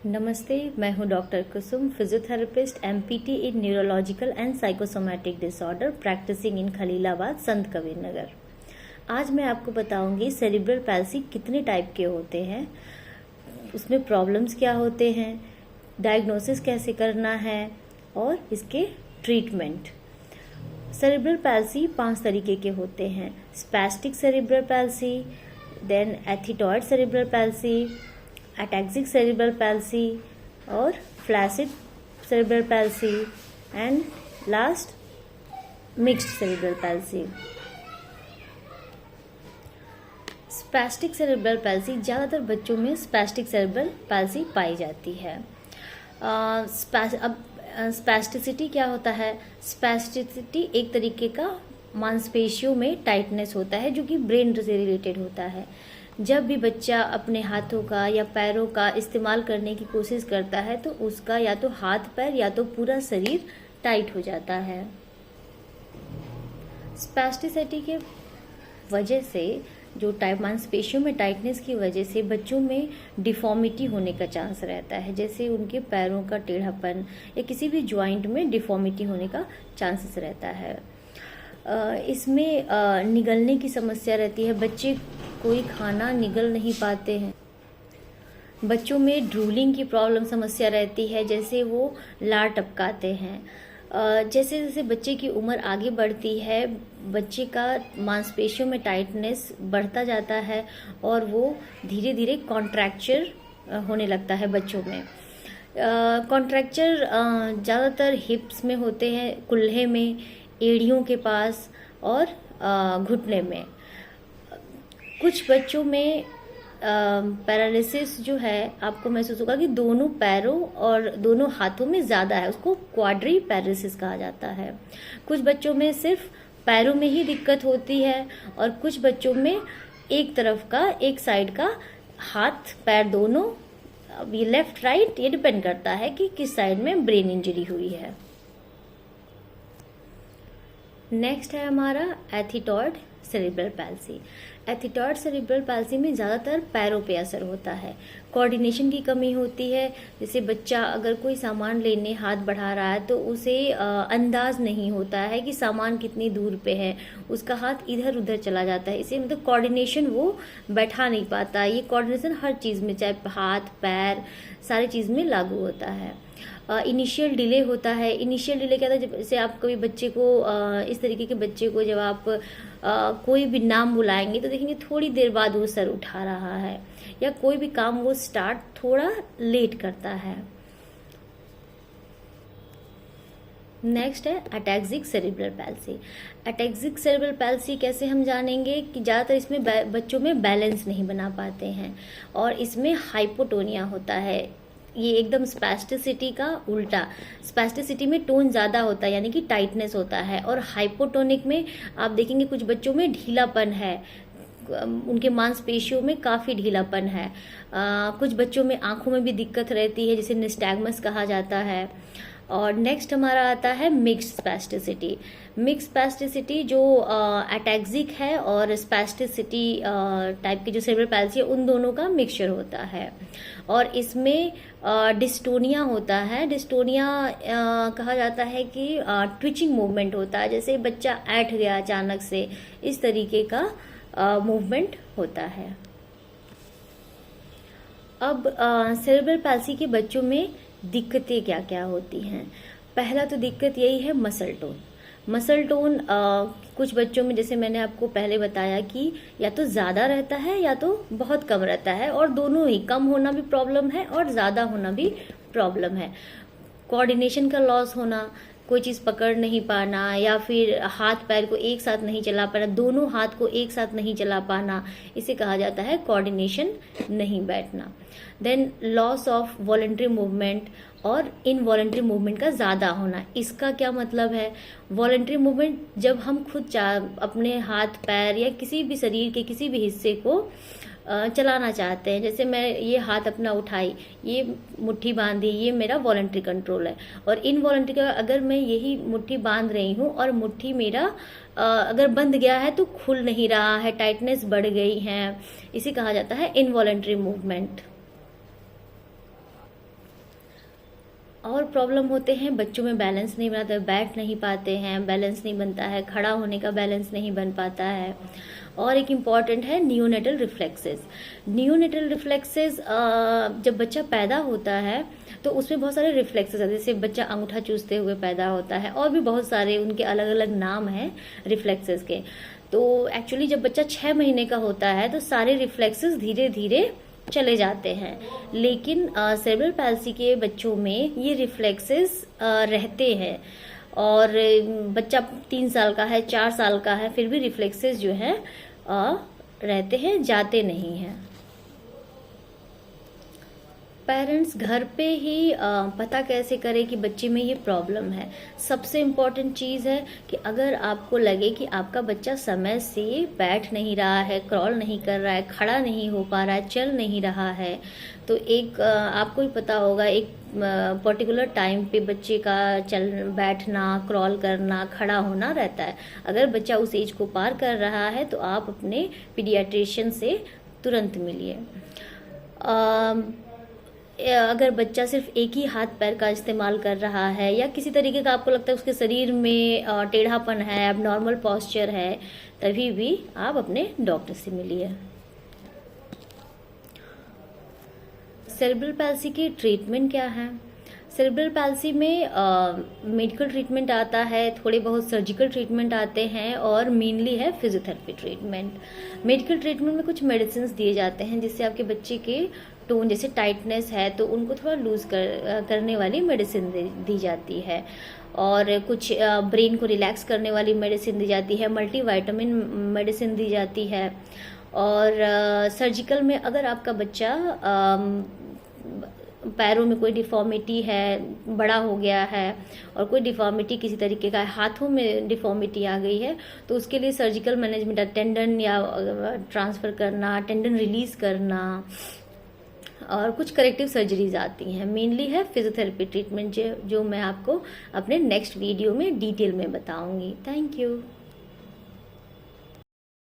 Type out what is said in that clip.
नमस्ते, मैं हूं doctor Kusum, physiotherapist MPT in neurological and psychosomatic disorder, practising in Khalilabad, Sant Kabir नगर। आज मैं आपको बताऊंगी सेरिब्रल पैल्सी कितने टाइप के होते हैं, उसमें प्रॉब्लम्स क्या होते हैं, डायग्नोसिस कैसे करना है और इसके ट्रीटमेंट। सेरिब्रल पैल्सी 5 तरीके के होते हैं: spastic cerebral palsy, then athetoid cerebral palsy, ataxic cerebral palsy और flaccid cerebral palsy and last mixed cerebral palsy. Spastic cerebral palsy, ज़्यादातर बच्चों में स्पैस्टिक सेरिब्रल पैल्सी पाई जाती है। अब स्पैस्टिसिटी क्या होता है? स्पैस्टिसिटी एक तरीके का मांसपेशियों में टाइटनेस होता है जो कि ब्रेन से रिलेटेड होता है। जब भी बच्चा अपने हाथों का या पैरों का इस्तेमाल करने की कोशिश करता है तो उसका या तो हाथ पैर या तो पूरा शरीर टाइट हो जाता है। स्पैस्टिसिटी के वजह से जो मांसपेशियों में टाइटनेस की वजह से बच्चों में डिफॉर्मिटी होने का चांस रहता है, जैसे उनके पैरों का टेढ़ापन या किसी भी जॉइंट में डिफॉर्मिटी होने का चांसेस रहता है। इसमें निगलने की समस्या रहती है, बच्चे कोई खाना निगल नहीं पाते हैं। बच्चों में ड्रूलिंग की प्रॉब्लम समस्या रहती है, जैसे वो लार टपकाते हैं। जैसे जैसे बच्चे की उम्र आगे बढ़ती है, बच्चे का मांसपेशियों में टाइटनेस बढ़ता जाता है और वो धीरे धीरे कॉन्ट्रैक्चर होने लगता है बच्चों में। कॉन्ट्रैक्चर ज़्यादातर हिप्स में होते हैं, कुल्हे में, एड़ियों के पास और घुटने में। कुछ बच्चों में पैरालिसिस जो है आपको महसूस होगा कि दोनों पैरों और दोनों हाथों में ज़्यादा है, उसको क्वाड्री पैरालिसिस कहा जाता है। कुछ बच्चों में सिर्फ पैरों में ही दिक्कत होती है और कुछ बच्चों में एक तरफ का, एक साइड का हाथ पैर दोनों, ये लेफ्ट राइट, ये डिपेंड करता है कि किस साइड में ब्रेन इंजरी हुई है। नेक्स्ट है हमारा एथिटॉयड सेरिब्रल पैल्सी। एथिटॉयड सेरिब्रल पैल्सी में ज़्यादातर पैरों पे असर होता है, कोऑर्डिनेशन की कमी होती है। जैसे बच्चा अगर कोई सामान लेने हाथ बढ़ा रहा है तो उसे अंदाज नहीं होता है कि सामान कितनी दूर पे है, उसका हाथ इधर उधर चला जाता है। इसे मतलब कोऑर्डिनेशन वो बैठा नहीं पाता। ये कोऑर्डिनेशन हर चीज़ में, चाहे हाथ पैर, सारी चीज़ में लागू होता है। इनिशियल डिले होता है। इनिशियल डिले क्या था? जैसे आप कभी बच्चे को इस तरीके के बच्चे को जब आप कोई भी नाम बुलाएंगे तो देखेंगे थोड़ी देर बाद वो सर उठा रहा है, या कोई भी काम वो स्टार्ट थोड़ा लेट करता है। नेक्स्ट है ataxic cerebral palsy. Ataxic cerebral palsy कैसे हम जानेंगे कि ज़्यादातर इसमें बच्चों में बैलेंस नहीं बना पाते हैं और इसमें हाइपोटोनिया होता है। ये एकदम स्पैस्टिसिटी का उल्टा। स्पैस्टिसिटी में टोन ज़्यादा होता है, यानी कि टाइटनेस होता है, और हाइपोटोनिक में आप देखेंगे कुछ बच्चों में ढीलापन है, उनके मांसपेशियों में काफ़ी ढीलापन है। कुछ बच्चों में आंखों में भी दिक्कत रहती है, जिसे निस्टैग्मस कहा जाता है। और नेक्स्ट हमारा आता है मिक्स्ड स्पैस्टिसिटी। मिक्स स्पैस्टिसिटी जो अटैक्सिक है और स्पैस्टिसिटी टाइप की जो सेरिब्रल पैल्सी है, उन दोनों का मिक्सचर होता है और इसमें डिस्टोनिया होता है। डिस्टोनिया कहा जाता है कि ट्विचिंग मूवमेंट होता है, जैसे बच्चा ऐठ गया अचानक से, इस तरीके का मूवमेंट होता है। अब सेरिब्रल पैल्सी के बच्चों में दिक्कतें क्या क्या होती हैं? पहला तो दिक्कत यही है मसल टोन। मसल टोन कुछ बच्चों में, जैसे मैंने आपको पहले बताया कि या तो ज़्यादा रहता है या तो बहुत कम रहता है, और दोनों ही, कम होना भी प्रॉब्लम है और ज़्यादा होना भी प्रॉब्लम है। कोऑर्डिनेशन का लॉस होना, कोई चीज़ पकड़ नहीं पाना या फिर हाथ पैर को एक साथ नहीं चला पाना, दोनों हाथ को एक साथ नहीं चला पाना, इसे कहा जाता है कोऑर्डिनेशन नहीं बैठना। Then loss of voluntary movement और इनवॉलंटरी मूवमेंट का ज़्यादा होना। इसका क्या मतलब है? वॉलंटरी मूवमेंट जब हम खुद अपने हाथ पैर या किसी भी शरीर के किसी भी हिस्से को चलाना चाहते हैं, जैसे मैं ये हाथ अपना उठाई, ये मुट्ठी बांधी, ये मेरा वॉलंटरी कंट्रोल है। और इनवॉलंटरी का, अगर मैं यही मुट्ठी बांध रही हूँ और मुट्ठी मेरा अगर बंद गया है तो खुल नहीं रहा है, टाइटनेस बढ़ गई है, इसे कहा जाता है इनवॉलंटरी मूवमेंट। और प्रॉब्लम होते हैं बच्चों में, बैलेंस नहीं बनाते, बैठ नहीं पाते हैं, बैलेंस नहीं बनता है, खड़ा होने का बैलेंस नहीं बन पाता है। और एक इम्पॉर्टेंट है नियोनेटल रिफ्लेक्सेस। नियोनेटल रिफ्लेक्सेस जब बच्चा पैदा होता है तो उसमें बहुत सारे रिफ्लेक्सेस आते हैं, जैसे बच्चा अंगूठा चूसते हुए पैदा होता है, और भी बहुत सारे उनके अलग अलग नाम हैं रिफ्लेक्सेस के। तो एक्चुअली जब बच्चा 6 महीने का होता है तो सारे रिफ्लेक्सेस धीरे धीरे चले जाते हैं, लेकिन सेरेब्रल पैल्सी के बच्चों में ये रिफ्लेक्सेस रहते हैं। और बच्चा 3 साल का है, 4 साल का है, फिर भी रिफ्लेक्सेस जो है रहते हैं, जाते नहीं हैं। पेरेंट्स घर पे ही पता कैसे करें कि बच्चे में ये प्रॉब्लम है। सबसे इम्पॉर्टेंट चीज़ है कि अगर आपको लगे कि आपका बच्चा समय से बैठ नहीं रहा है, क्रॉल नहीं कर रहा है, खड़ा नहीं हो पा रहा है, चल नहीं रहा है, तो एक आपको ही पता होगा एक पर्टिकुलर टाइम पे बच्चे का बैठना, क्रॉल करना, खड़ा होना रहता है। अगर बच्चा उस एज को पार कर रहा है तो आप अपने पीडियाट्रिशियन से तुरंत मिलिए। अगर बच्चा सिर्फ एक ही हाथ पैर का इस्तेमाल कर रहा है, या किसी तरीके का आपको लगता है उसके शरीर में टेढ़ापन है, अब नॉर्मल पॉस्चर है, तभी भी आप अपने डॉक्टर से मिलिए। सेरेब्रल पैल्सी की ट्रीटमेंट क्या है? सेरेब्रल पैल्सी में मेडिकल ट्रीटमेंट आता है, थोड़े बहुत सर्जिकल ट्रीटमेंट आते हैं, और मेनली है फिजियोथेरेपी ट्रीटमेंट। मेडिकल ट्रीटमेंट में कुछ मेडिसिन दिए जाते हैं जिससे आपके बच्चे के टोन, जैसे टाइटनेस है तो उनको थोड़ा लूज करने वाली मेडिसिन दी जाती है, और कुछ ब्रेन को रिलैक्स करने वाली मेडिसिन दी जाती है, मल्टीविटामिन मेडिसिन दी जाती है। और सर्जिकल में अगर आपका बच्चा पैरों में कोई डिफॉर्मिटी है, बड़ा हो गया है, और कोई डिफॉर्मिटी किसी तरीके का है, हाथों में डिफॉर्मिटी आ गई है, तो उसके लिए सर्जिकल मैनेजमेंट, टेंडन या ट्रांसफ़र करना, टेंडन रिलीज करना, और कुछ करेक्टिव सर्जरीज आती हैं। मेनली है फिजियोथेरेपी ट्रीटमेंट जो मैं आपको अपने नेक्स्ट वीडियो में डिटेल में बताऊंगी। Thank you.